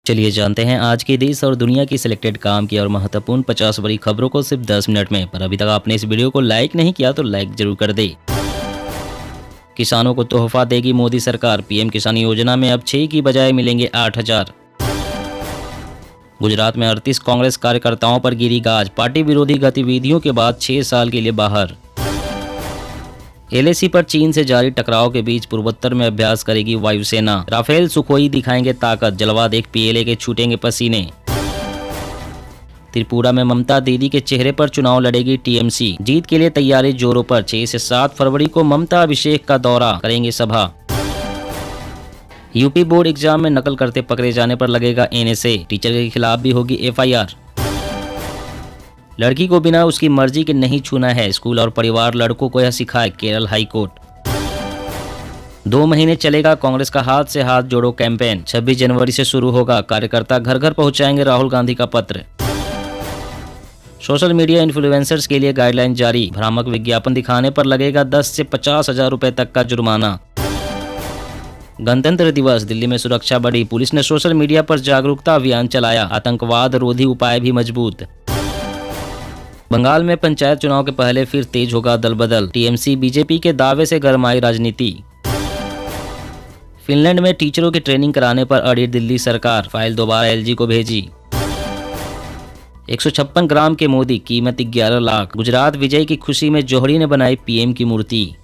चलिए जानते हैं आज के देश और दुनिया की सिलेक्टेड काम की और महत्वपूर्ण 50 बड़ी खबरों को सिर्फ 10 मिनट में। पर अभी तक आपने इस वीडियो को लाइक नहीं किया तो लाइक जरूर कर दे। किसानों को तोहफा देगी मोदी सरकार। पीएम किसान योजना में अब 6 की बजाय मिलेंगे 8,000। गुजरात में 38 कांग्रेस कार्यकर्ताओं पर गिरी गाज। पार्टी विरोधी गतिविधियों के बाद 6 साल के लिए बाहर। एलएसी पर चीन से जारी टकराव के बीच पूर्वोत्तर में अभ्यास करेगी वायुसेना। राफेल सुखोई दिखाएंगे ताकत। जलवा देख पीएलए के छूटेंगे पसीने। त्रिपुरा में ममता दीदी के चेहरे पर चुनाव लड़ेगी टीएमसी। जीत के लिए तैयारी जोरों पर। 6 से 7 फरवरी को ममता अभिषेक का दौरा करेंगे सभा। यूपी बोर्ड एग्जाम में नकल करते पकड़े जाने पर लगेगा एनएसए। टीचर के खिलाफ भी होगी एफआईआर। लड़की को बिना उसकी मर्जी के नहीं छूना है। स्कूल और परिवार लड़कों को यह सिखाए केरल हाई कोर्ट। 2 महीने चलेगा कांग्रेस का हाथ से हाथ जोड़ो कैंपेन। 26 जनवरी से शुरू होगा। कार्यकर्ता घर घर पहुंचाएंगे राहुल गांधी का पत्र। सोशल मीडिया इन्फ्लुएंसर्स के लिए गाइडलाइन जारी। भ्रामक विज्ञापन दिखाने पर लगेगा 10 से 50,000 रुपए तक का जुर्माना। गणतंत्र दिवस दिल्ली में सुरक्षा बढ़ी। पुलिस ने सोशल मीडिया पर जागरूकता अभियान चलाया। आतंकवाद रोधी उपाय भी मजबूत। बंगाल में पंचायत चुनाव के पहले फिर तेज होगा दल बदल। टीएमसी बीजेपी के दावे से गरमाई राजनीति। फिनलैंड में टीचरों की ट्रेनिंग कराने पर अड़ी दिल्ली सरकार। फाइल दोबारा एलजी को भेजी। 156 ग्राम के मोदी, कीमत 11 लाख। गुजरात विजय की खुशी में जौहरी ने बनाई पीएम की मूर्ति।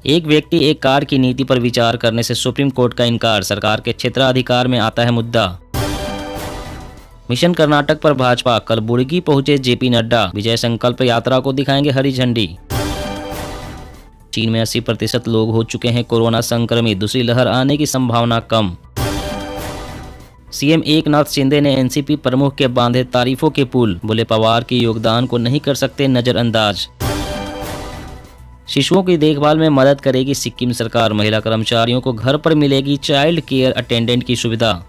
एक व्यक्ति एक कार की नीति पर विचार करने से सुप्रीम कोर्ट का इनकार। सरकार के क्षेत्राधिकार में आता है मुद्दा। मिशन कर्नाटक पर भाजपा। कलबुर्गी पहुंचे जेपी नड्डा। विजय संकल्प यात्रा को दिखाएंगे हरी झंडी। चीन में 80% लोग हो चुके हैं कोरोना संक्रमित। दूसरी लहर आने की संभावना कम। सीएम एकनाथ शिंदे ने एनसीपी प्रमुख के बांधे तारीफों के पुल। बोले पवार के योगदान को नहीं कर सकते नजरअंदाज। शिशुओं की देखभाल में मदद करेगी सिक्किम सरकार। महिला कर्मचारियों को घर पर मिलेगी चाइल्ड केयर अटेंडेंट की सुविधा।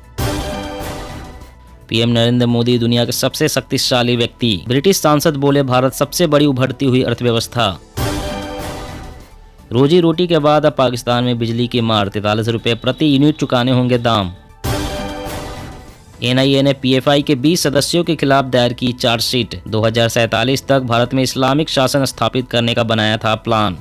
पीएम नरेंद्र मोदी दुनिया के सबसे शक्तिशाली व्यक्ति। ब्रिटिश सांसद बोले भारत सबसे बड़ी उभरती हुई अर्थव्यवस्था। रोजी रोटी के बाद अब पाकिस्तान में बिजली की मार। 43 रुपए प्रति यूनिट चुकाने होंगे दाम। एनआईए ने पीएफआई के 20 सदस्यों के खिलाफ दायर की चार्जशीट। 2047 तक भारत में इस्लामिक शासन स्थापित करने का बनाया था प्लान।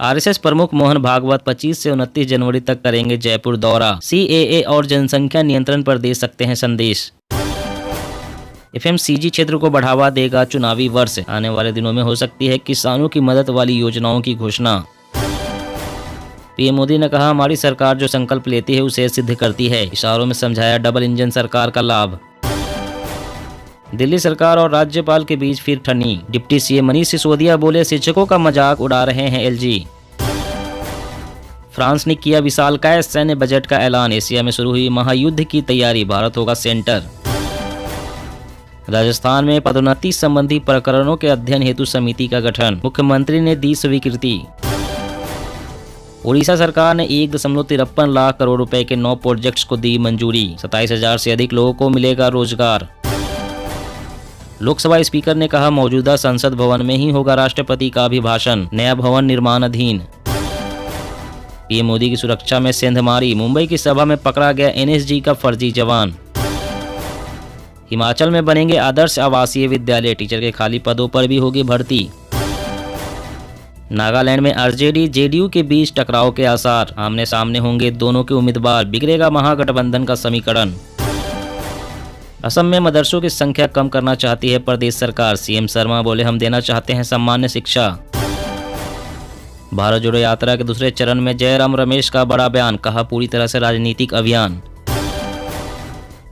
आरएसएस प्रमुख मोहन भागवत 25 से 29 जनवरी तक करेंगे जयपुर दौरा। सीएए और जनसंख्या नियंत्रण पर दे सकते हैं संदेश। एफएमसीजी क्षेत्र को बढ़ावा देगा चुनावी वर्ष। आने वाले दिनों में हो सकती है किसानों की मदद वाली योजनाओं की घोषणा। पीएम मोदी ने कहा हमारी सरकार जो संकल्प लेती है उसे सिद्ध करती है। इशारों में समझाया डबल इंजन सरकार का लाभ। दिल्ली सरकार और राज्यपाल के बीच फिर ठनी। डिप्टी सीएम मनीष सिसोदिया बोले शिक्षकों का मजाक उड़ा रहे हैं एलजी। फ्रांस ने किया विशालकाय सैन्य बजट का ऐलान। एशिया में शुरू हुई महायुद्ध की तैयारी। भारत होगा सेंटर। राजस्थान में पदोन्नति संबंधी प्रकरणों के अध्ययन हेतु समिति का गठन। मुख्यमंत्री ने दी स्वीकृति। उड़ीसा सरकार ने 1.53 लाख करोड़ रुपए के 9 प्रोजेक्ट्स को दी मंजूरी। 27,000 से अधिक लोगों को मिलेगा रोजगार। लोकसभा स्पीकर ने कहा मौजूदा संसद भवन में ही होगा राष्ट्रपति का अभिभाषण। नया भवन निर्माणाधीन। पीएम मोदी की सुरक्षा में सेंधमारी। मुंबई की सभा में पकड़ा गया एनएसजी का फर्जी जवान। हिमाचल में बनेंगे आदर्श आवासीय विद्यालय। टीचर के खाली पदों पर भी होगी भर्ती। नागालैंड में आरजेडी जेडीयू के बीच टकराव के आसार। आमने सामने होंगे दोनों के उम्मीदवार। बिगड़ेगा महागठबंधन का समीकरण। असम में मदरसों की संख्या कम करना चाहती है प्रदेश सरकार। सीएम शर्मा बोले हम देना चाहते हैं सामान्य शिक्षा। भारत जोड़ो यात्रा के दूसरे चरण में जयराम रमेश का बड़ा बयान। कहा पूरी तरह से राजनीतिक अभियान।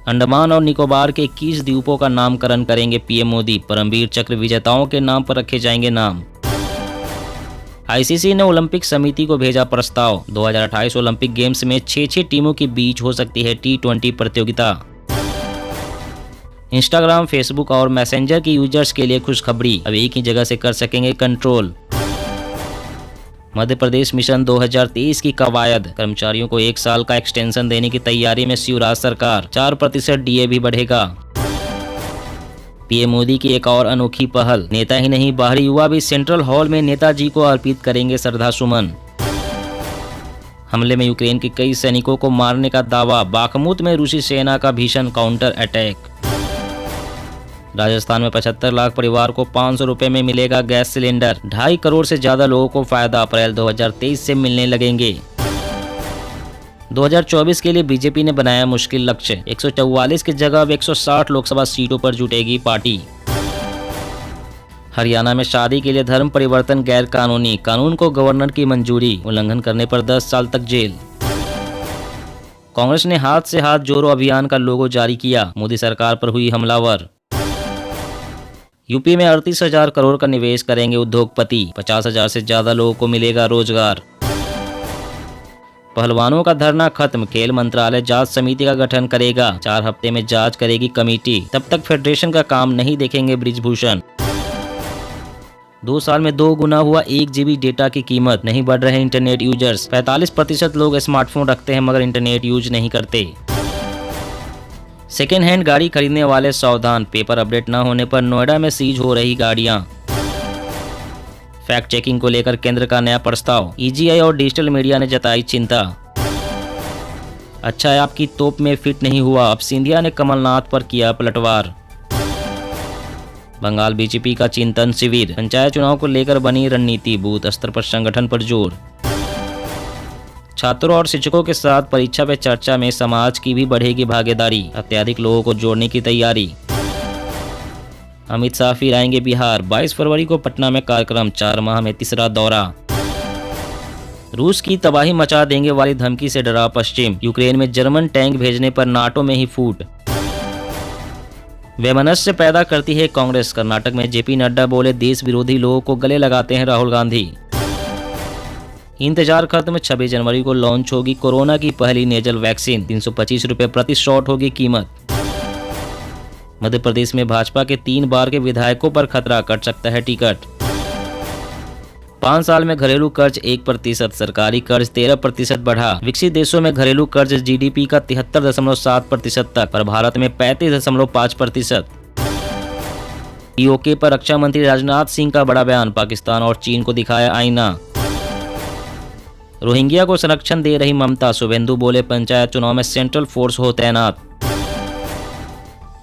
अंडमान और निकोबार के 21 द्वीपों का नामकरण करेंगे पीएम मोदी। परमवीर चक्र विजेताओं के नाम पर रखे जाएंगे नाम। आईसीसी ने ओलंपिक समिति को भेजा प्रस्ताव। 2028 ओलंपिक गेम्स में 6 टीमों के बीच हो सकती है T20 प्रतियोगिता। इंस्टाग्राम, फेसबुक और मैसेंजर के यूजर्स के लिए खुशखबरी। अब एक ही जगह से कर सकेंगे कंट्रोल। मध्य प्रदेश मिशन 2023 की कवायद। कर्मचारियों को 1 साल का एक्सटेंशन देने की तैयारी में शिवराज सरकार। 4% डीए भी बढ़ेगा। पीएम मोदी की एक और अनोखी पहल। नेता ही नहीं बाहरी युवा भी सेंट्रल हॉल में नेताजी को अर्पित करेंगे श्रद्धा सुमन। हमले में यूक्रेन के कई सैनिकों को मारने का दावा। बाखमुत में रूसी सेना का भीषण काउंटर अटैक। राजस्थान में 75 लाख परिवार को 500 रुपए में मिलेगा गैस सिलेंडर। 2.5 करोड़ से ज्यादा लोगों को फायदा। अप्रैल 2023 से मिलने लगेंगे। 2024 के लिए बीजेपी ने बनाया मुश्किल लक्ष्य। 144 की जगह अब 160 लोकसभा सीटों पर जुटेगी पार्टी। हरियाणा में शादी के लिए धर्म परिवर्तन गैर कानूनी। कानून को गवर्नर की मंजूरी। उल्लंघन करने पर 10 साल तक जेल। कांग्रेस ने हाथ से हाथ जोड़ो अभियान का लोगो जारी किया। मोदी सरकार पर हुई हमलावर। यूपी में 38,000 करोड़ का निवेश करेंगे उद्योगपति। 50,000 से ज्यादा लोगों को मिलेगा रोजगार। पहलवानों का धरना खत्म। खेल मंत्रालय जांच समिति का गठन करेगा। 4 हफ्ते में जांच करेगी कमेटी। तब तक फेडरेशन का काम नहीं देखेंगे बृजभूषण। 2 साल में 2 गुना हुआ 1 GB डेटा की कीमत। नहीं बढ़ रहे इंटरनेट यूजर्स। 45% लोग स्मार्टफोन रखते हैं मगर इंटरनेट यूज नहीं करते। सेकेंड हैंड गाड़ी खरीदने वाले सावधान। पेपर अपडेट न होने पर नोएडा में सीज हो रही गाड़ियां। फैक्ट चेकिंग को लेकर केंद्र का नया प्रस्ताव। EGI और डिजिटल मीडिया ने जताई चिंता। अच्छा है आपकी तोप में फिट नहीं हुआ। अब सिंधिया ने कमलनाथ पर किया पलटवार। बंगाल बीजेपी का चिंतन शिविर। पंचायत चुनाव को लेकर बनी रणनीति। बूथ स्तर पर संगठन पर जोर। छात्रों और शिक्षकों के साथ परीक्षा पे चर्चा में समाज की भी बढ़ेगी भागीदारी। अत्यधिक लोगों को जोड़ने की तैयारी। अमित शाह फिर आएंगे बिहार। 22 फरवरी को पटना में कार्यक्रम। 4 माह में तीसरा दौरा। रूस की तबाही मचा देंगे वाली धमकी से डरा पश्चिम। यूक्रेन में जर्मन टैंक भेजने पर नाटो में ही फूट। वैमनस्य पैदा करती है कांग्रेस। कर्नाटक में JP नड्डा बोले देश विरोधी लोगों को गले लगाते हैं राहुल गांधी। इंतजार खत्म। 26 जनवरी को लॉन्च होगी कोरोना की पहली नेजल वैक्सीन। 325 रुपए प्रति शॉट होगी कीमत। मध्य प्रदेश में भाजपा के 3 बार के विधायकों पर खतरा। कट सकता है टिकट। 5 साल में घरेलू कर्ज 1%। सरकारी कर्ज 13% बढ़ा। विकसित देशों में घरेलू कर्ज GDP का 73.7% तक, पर भारत में 35.5%। EOK पर रक्षा मंत्री राजनाथ सिंह का बड़ा बयान। पाकिस्तान और चीन को दिखाया आईना। रोहिंग्या को संरक्षण दे रही ममता। शुभेंदु बोले पंचायत चुनाव में सेंट्रल फोर्स हो तैनात।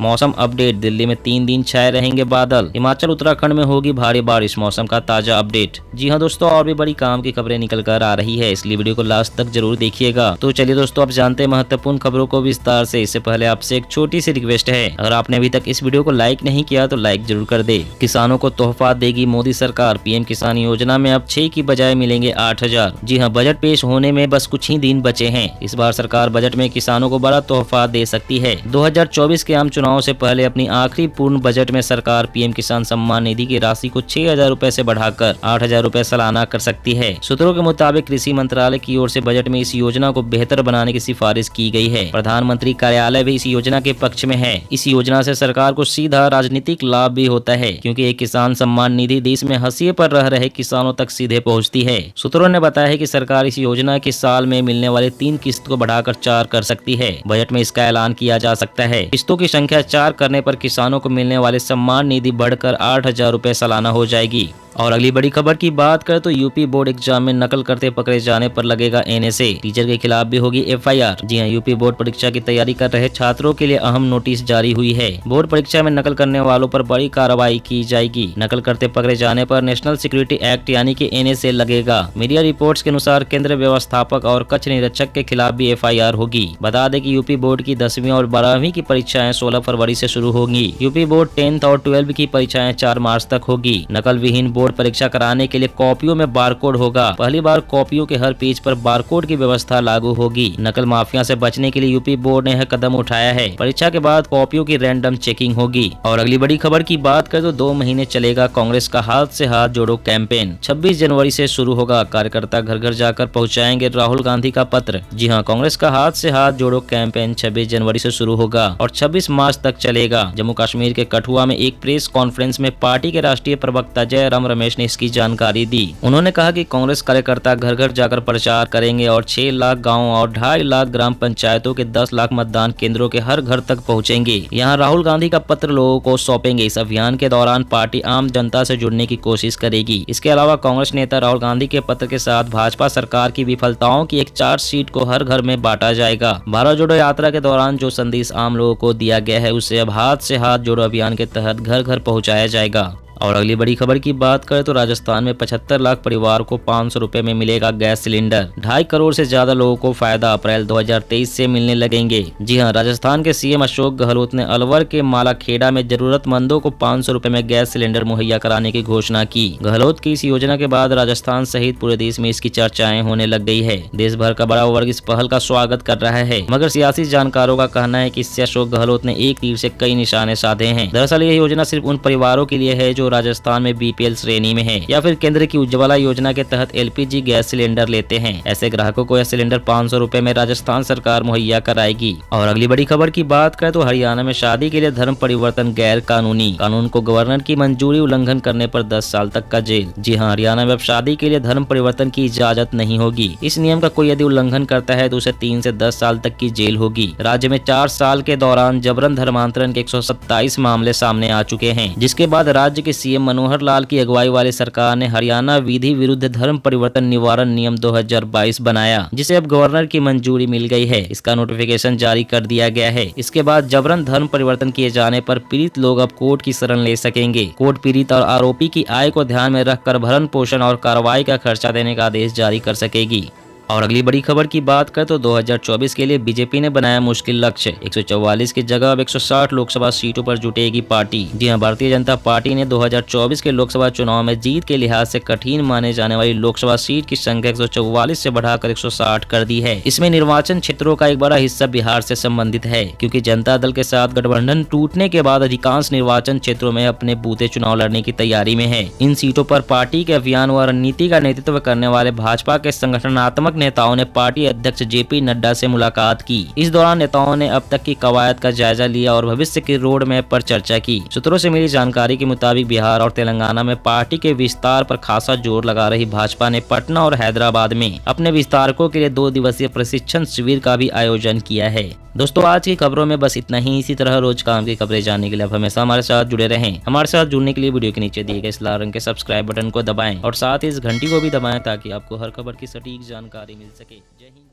मौसम अपडेट। दिल्ली में 3 दिन छाए रहेंगे बादल। हिमाचल उत्तराखंड में होगी भारी बारिश। मौसम का ताजा अपडेट। जी हां दोस्तों, और भी बड़ी काम की खबरें निकल कर आ रही है, इसलिए वीडियो को लास्ट तक जरूर देखिएगा। तो चलिए दोस्तों, अब जानते हैं महत्वपूर्ण खबरों को विस्तार से। इससे पहले आपसे एक छोटी सी रिक्वेस्ट है, अगर आपने अभी तक इस वीडियो को लाइक नहीं किया तो लाइक जरूर कर दे। किसानों को तोहफा देगी मोदी सरकार। PM किसान योजना में अब 6 की बजाय मिलेंगे 8,000। जी हाँ, बजट पेश होने में बस कुछ ही दिन बचे हैं। इस बार सरकार बजट में किसानों को बड़ा तोहफा दे सकती है। 2024 के आम चुनाव से पहले अपनी आखिरी पूर्ण बजट में सरकार PM किसान सम्मान निधि की राशि को 6,000 रुपए से बढ़ाकर 8,000 रुपए सालाना कर सकती है। सूत्रों के मुताबिक कृषि मंत्रालय की ओर से बजट में इस योजना को बेहतर बनाने की सिफारिश की गई है। प्रधानमंत्री कार्यालय भी इस योजना के पक्ष में है। इस योजना से सरकार को सीधा राजनीतिक लाभ भी होता है, क्योंकि एक किसान सम्मान निधि देश में हाशिए पर रह रहे किसानों तक सीधे पहुँचती है। सूत्रों ने बताया है कि सरकार इस योजना के साल में मिलने वाले 3 किस्त को बढ़ाकर 4 कर सकती है। बजट में इसका ऐलान किया जा सकता है। किस्तों की संख्या 4 करने पर किसानों को मिलने वाले सम्मान निधि बढ़कर 8,000 रुपए सालाना हो जाएगी। और अगली बड़ी खबर की बात करें तो यूपी बोर्ड एग्जाम में नकल करते पकड़े जाने पर लगेगा NSA। टीचर के खिलाफ भी होगी FIR। जी हां, यूपी बोर्ड परीक्षा की तैयारी कर रहे छात्रों के लिए अहम नोटिस जारी हुई है। बोर्ड परीक्षा में नकल करने वालों पर बड़ी कार्रवाई की जाएगी। नकल करते पकड़े जाने पर नेशनल सिक्योरिटी एक्ट यानी कि NSA लगेगा। मीडिया रिपोर्ट्स के अनुसार केंद्र व्यवस्थापक और कक्ष निरीक्षक के खिलाफ भी FIR होगी। बता दें कि यूपी बोर्ड की 10वीं और 12वीं की परीक्षाएं 16 फरवरी से शुरू होंगी। यूपी बोर्ड 10th और 12th की परीक्षाएं 4 मार्च तक होगी। नकल विहीन बोर्ड परीक्षा कराने के लिए कॉपियों में बारकोड होगा। पहली बार कॉपियों के हर पेज पर बारकोड की व्यवस्था लागू होगी। नकल माफिया से बचने के लिए यूपी बोर्ड ने यह कदम उठाया है। परीक्षा के बाद कॉपियों की रैंडम चेकिंग होगी। और अगली बड़ी खबर की बात करें तो 2 महीने चलेगा कांग्रेस का हाथ से हाथ जोड़ो कैंपेन। 26 जनवरी से शुरू होगा। कार्यकर्ता घर घर जाकर पहुंचाएंगे राहुल गांधी का पत्र। जी हां, कांग्रेस का हाथ से हाथ जोड़ो कैंपेन 26 जनवरी से शुरू होगा और 26 मार्च अगस्त तक चलेगा। जम्मू कश्मीर के कठुआ में एक प्रेस कॉन्फ्रेंस में पार्टी के राष्ट्रीय प्रवक्ता जयराम रमेश ने इसकी जानकारी दी। उन्होंने कहा कि कांग्रेस कार्यकर्ता घर घर जाकर प्रचार करेंगे और 6 लाख गाँव और 2.5 लाख ग्राम पंचायतों के 10 लाख मतदान केंद्रों के हर घर तक पहुंचेंगे। यहां राहुल गांधी का पत्र लोगों को सौंपेंगे। इस अभियान के दौरान पार्टी आम जनता से जुड़ने की कोशिश करेगी। इसके अलावा कांग्रेस नेता राहुल गांधी के पत्र के साथ भाजपा सरकार की विफलताओं की एक चार्जशीट को हर घर में बांटा जाएगा। भारत जोड़ो यात्रा के दौरान जो संदेश आम लोगों को दिया गया है उसे अब हाथ से हाथ जोड़ो अभियान के तहत घर घर पहुंचाया जाएगा। और अगली बड़ी खबर की बात करें तो राजस्थान में 75 लाख परिवार को 500 रुपए में मिलेगा गैस सिलेंडर। 2.5 करोड़ से ज्यादा लोगों को फायदा अप्रैल 2023 से मिलने लगेंगे। जी हां, राजस्थान के सीएम अशोक गहलोत ने अलवर के मालाखेड़ा में जरूरतमंदों को 500 रुपए में गैस सिलेंडर मुहैया कराने की घोषणा की। गहलोत की इस योजना के बाद राजस्थान सहित पूरे देश में इसकी चर्चाएं होने लग गई है। देश भर का बड़ा वर्ग इस पहल का स्वागत कर रहा है, मगर सियासी जानकारों का कहना है कि इससे अशोक गहलोत ने एक तीर से कई निशाने साधे हैं। दरअसल यह योजना सिर्फ उन परिवारों के लिए है जो राजस्थान में बीपीएल श्रेणी में है या फिर केंद्र की उज्ज्वला योजना के तहत एलपीजी गैस सिलेंडर लेते हैं। ऐसे ग्राहकों को यह सिलेंडर 500 रुपए में राजस्थान सरकार मुहैया कराएगी। और अगली बड़ी खबर की बात करें तो हरियाणा में शादी के लिए धर्म परिवर्तन गैर कानूनी। कानून को गवर्नर की मंजूरी उल्लंघन करने पर 10 साल तक का जेल। जी हाँ, हरियाणा में अब शादी के लिए धर्म परिवर्तन की इजाजत नहीं होगी। इस नियम का कोई यदि उल्लंघन करता है तो उसे 3 से 10 साल तक की जेल होगी। राज्य में 4 साल के दौरान जबरन धर्मांतरण के 127 मामले सामने आ चुके हैं, जिसके बाद राज्य के सीएम मनोहर लाल की अगुवाई वाली सरकार ने हरियाणा विधि विरुद्ध धर्म परिवर्तन निवारण नियम 2022 बनाया, जिसे अब गवर्नर की मंजूरी मिल गई है। इसका नोटिफिकेशन जारी कर दिया गया है। इसके बाद जबरन धर्म परिवर्तन किए जाने पर पीड़ित लोग अब कोर्ट की शरण ले सकेंगे। कोर्ट पीड़ित और आरोपी की आय को ध्यान में रखकर भरण पोषण और कार्रवाई का खर्चा देने का आदेश जारी कर सकेगी। और अगली बड़ी खबर की बात करें तो 2024 के लिए बीजेपी ने बनाया मुश्किल लक्ष्य। 144 की जगह अब 160 लोकसभा सीटों पर जुटेगी पार्टी। जी हां, भारतीय जनता पार्टी ने 2024 के लोकसभा चुनाव में जीत के लिहाज से कठिन माने जाने वाली लोकसभा सीट की संख्या 144 से बढ़ाकर 160 कर दी है। इसमें निर्वाचन क्षेत्रों का एक बड़ा हिस्सा बिहार से संबंधित है, क्योंकि जनता दल के साथ गठबंधन टूटने के बाद अधिकांश निर्वाचन क्षेत्रों में अपने बूते चुनाव लड़ने की तैयारी में है। इन सीटों पर पार्टी के अभियान व रणनीति का नेतृत्व करने वाले भाजपा के संगठनात्मक नेताओं ने पार्टी अध्यक्ष जेपी नड्डा से मुलाकात की। इस दौरान नेताओं ने अब तक की कवायद का जायजा लिया और भविष्य की रोड मैप पर चर्चा की। सूत्रों से मिली जानकारी के मुताबिक बिहार और तेलंगाना में पार्टी के विस्तार पर खासा जोर लगा रही भाजपा ने पटना और हैदराबाद में अपने विस्तारकों के लिए 2 दिवसीय प्रशिक्षण शिविर का भी आयोजन किया है। दोस्तों, आज की खबरों में बस इतना ही। इसी तरह रोज काम की खबरें जानने के लिए आप हमेशा हमारे साथ जुड़े रहें। हमारे साथ जुड़ने के लिए वीडियो के नीचे दिए गए इस लाल रंग के सब्सक्राइब बटन को दबाएं और साथ ही इस घंटी को भी दबाएं ताकि आपको हर खबर की सटीक जानकारी मिल सके। जय हिंद।